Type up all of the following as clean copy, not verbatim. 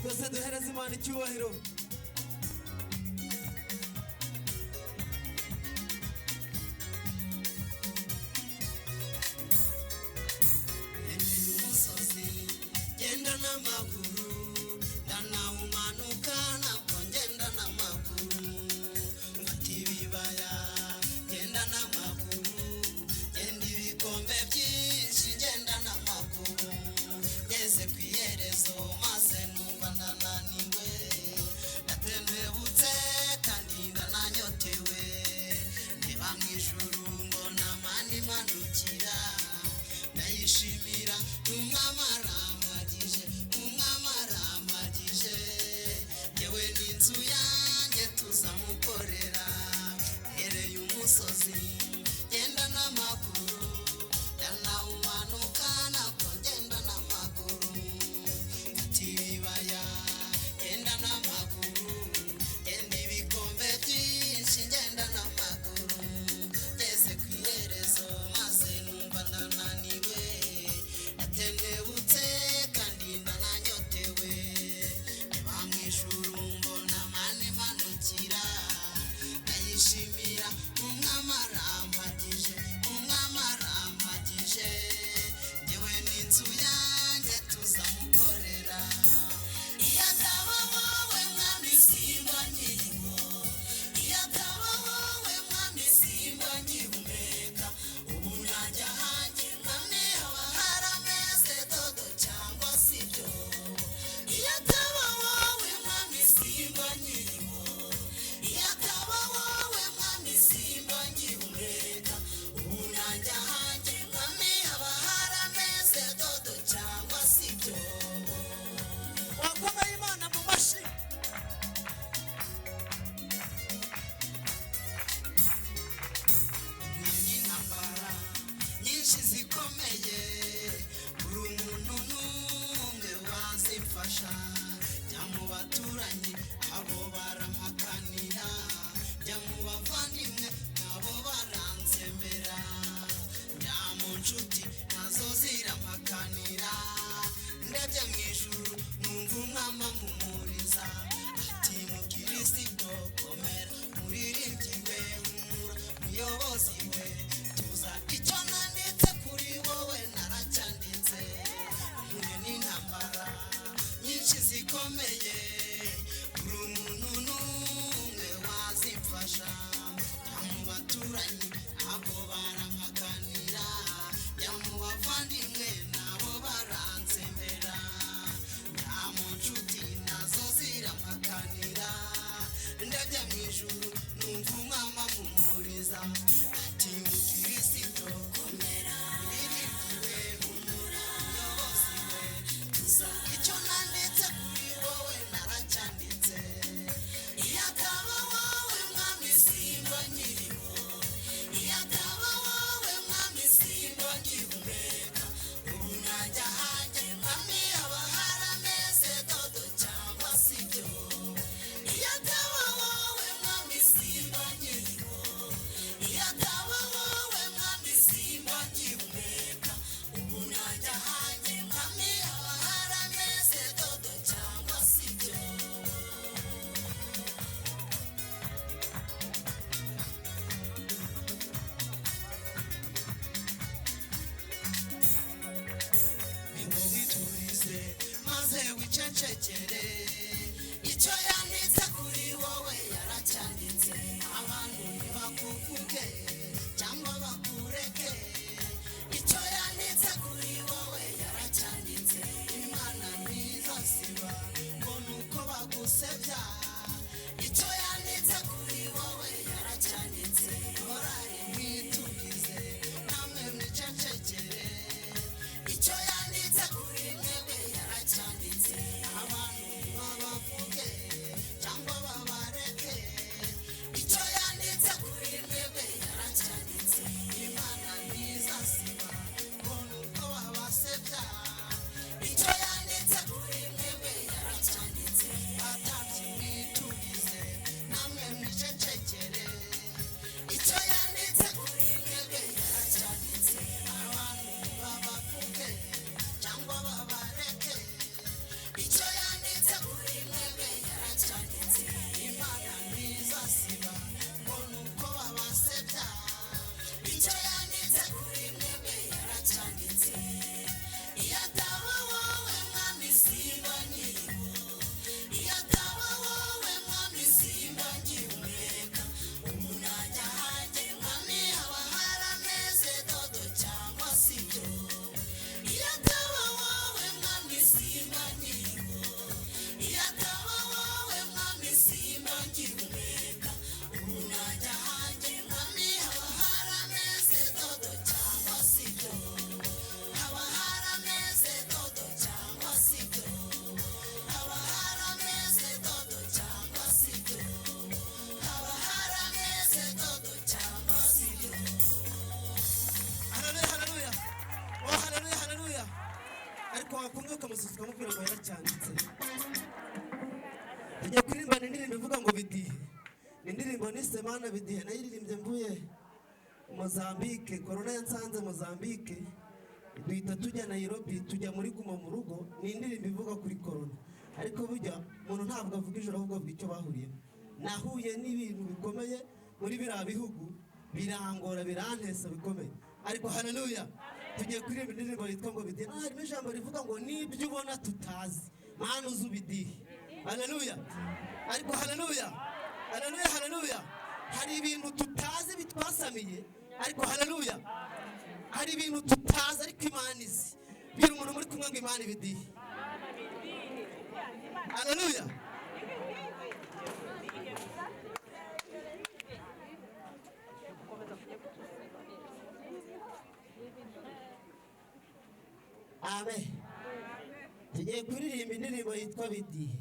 twese duhereze Imana icyubahiro. umusozi genda n'amaguru ndanawumanuka ntabwo ngenda n'amaguru mfata ibibaya genda n'amaguru genda ibikombe byinshi genda n'amaguru ngeze ku iherezo maze numva ndananiwe ndatembebutse kandi ndananyotewe ndeba mu ijuru mbona amande imanukira ndayishimira umwami arampagije yewe n'inzu yanjye tuzamukorera hereye umusozi genda n'amaguru ndanawumanuka ntabwo ngenda n'amaguru mfata ibibaya genda n'amaguru genda ibikombe byinshi ngenda n'amaguru ngeze ku iherezo maze numva ndananiwe natendebutse kandi ndananyotewe reba mu ijuru mbona amande imanukira ndayishimira umwami arampagije yewe n'inzu yanjye tuzamukorera iyo ataba wowe mwami simba nkiriho iyo ataba wowe mwami simba nkihumeka ubu najya hanjye mwami haba harameze dodo cyangwa sibyo iyo ataba wowe mwami simba nkiriho iyo ataba wowe mwami simba nkihumeka ubu najya hanjye mwami haba harameze dodo cyangwa sibyo Wakomeye Imana mu mashi. n'intambara nyinshi zikomeye buri muntu n'umwe wazimfasha jya mu baturanyi abo barampakanira jya mu bavandimwe nabo baranzemera jya mu nshuti nazo zirampakanira ndebye mu ijuru numva umwami ampumuriza ati mukristo komera muririmbyi we humura muyobozi we tuza icyo nanditse kuri wowe naracyanditse mpuye n'intambara nyinshi zikomeye buri muntu n'umwe wazimfasha jya mu baturanyi abo barampakanira jya mu bavandimwe nabo baranzemera jya mu nshuti nazo zirampakanira ndajya mu ijuru numva umwami ampumuriza ati mukristo komera muririmbyi we humura muyobozi we tuza icyo nanditse kuri wowe naracyanditse iyo ataba wowe mwami simba nkiriho iyo ataba wowe mwami simba nkihumeka ubu najya hanjye mwami haba harameze dodo cyangwa sibyo iyo ataba wowe mwami simba nkiriho iyo ataba wowe mwami simba nkihumeka ubu najya hanjye mwami haba harameze dodo cyangwa sibyo ngo witurize maze wicecekere icyo yanditse kuri wowe yaracyanditse abantu ntibakuvuge cyangwa bakureke icyo yanditse kuri wowe yaracyanditse imana ntizasiba ngo nuko bagusebya icyo yanditse kuri wowe yaracyanditse horari mwiturize namwe mwicecekere icyo yanditse kuri mwewe yaracyanditse abantu babavuge cyangwa babareke icyo yanditse kuri mwewe yaracyanditse imana ntizasiba ngo nuko kumwe ukamususuka mubwira ngo yaracyanditse. Tujya kuririmba indirimbo ivuga ngo bidihe. Indirimbo ni Semana bidihe nayiririmbye mvuye Mozambique, corona yansanze Mozambique. Duhita tujya Nairobi, tujya muri Guma mu rugo. Ni indirimbo ivuga kuri corona. Ariko burya umuntu ntabwo avuga ijoro ahubwo avuga icyo bahuriye. Nahuye n'ibintu bikomeye muri biriya bihugu, birangora birantesa bikomeye. Ariko haleluya, tugiye kuririmba indirimbo yitwa ngo bidihe. Harimo ijambo rivuga ngo nibyo ubona tutazi mana uzubidihe. Haleluya. Ariko haleluya, haleluya, haleluya. Hari ibintu tutazi bitwasamiye, ariko haleluya. Hari ibintu tutazi ariko Imana izi. Bwira umuntu muri kumwe ngo Imana ibidihe. Haleluya. Amen. Tugiye kuririmba indirimbo yitwa bidihe.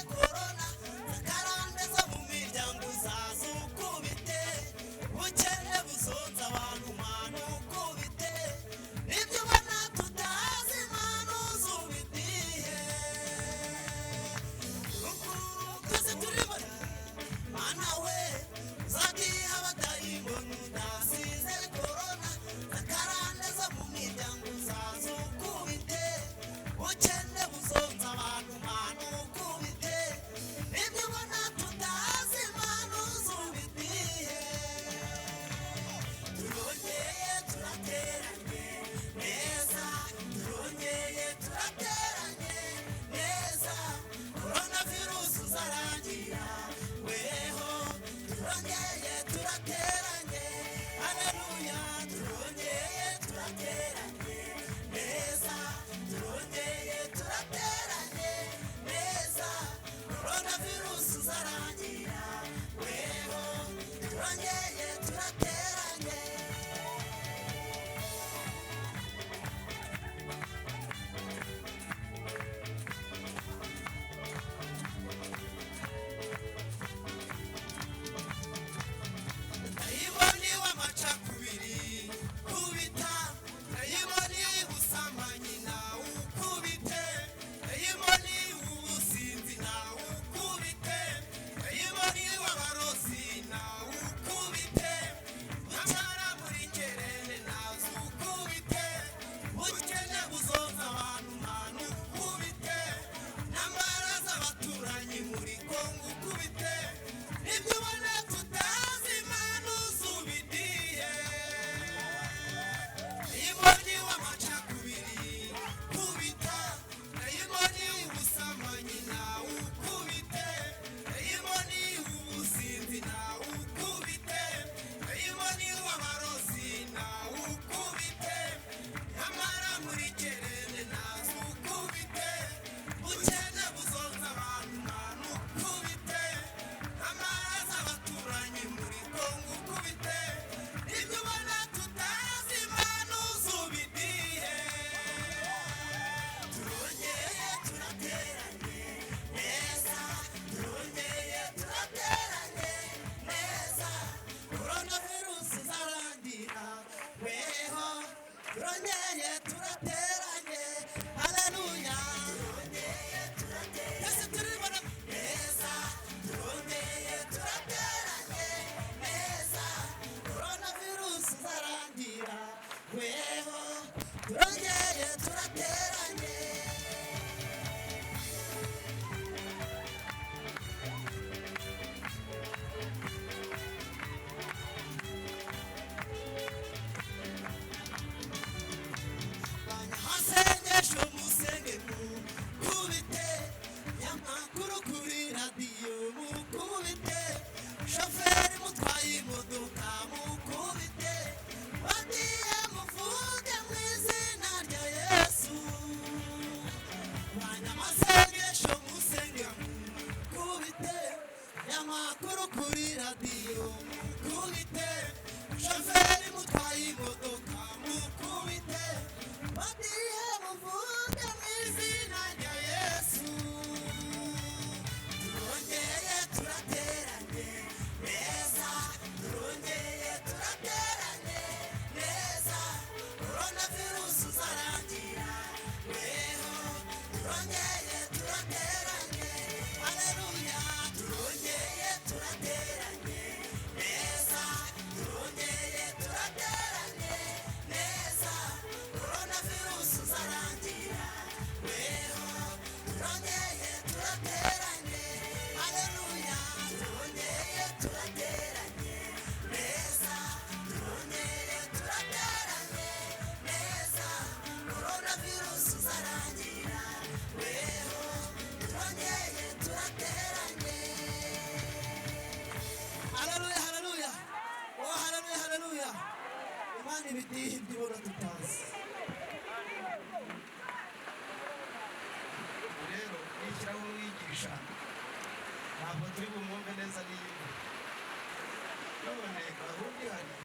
Corona, karande zo mu miryango zazo kubite. amakuru kuri radiyo mukubite shoferi mutwaye imodoka mukubite bagiye muvuge mu izina rya Yesu turongeye turateranye neza turongeye turateranye neza coronavirus uzarangira weho turongeye turateranye haleluya turongeye turateranye neza turongeye turateranye neza coronavirus uzarangira weho turongeye turateranye haleluya turongeye turateranye neza turongeye turateranye neza coronavirus uzarangira weho turongeye turateranye haleluya haleluya oh haleluya haleluya imana ibidihe by'ibona tutazi rero nishyiraho umwigisha ntabwo turi bumwumve neza n'iyi none gahunda ihari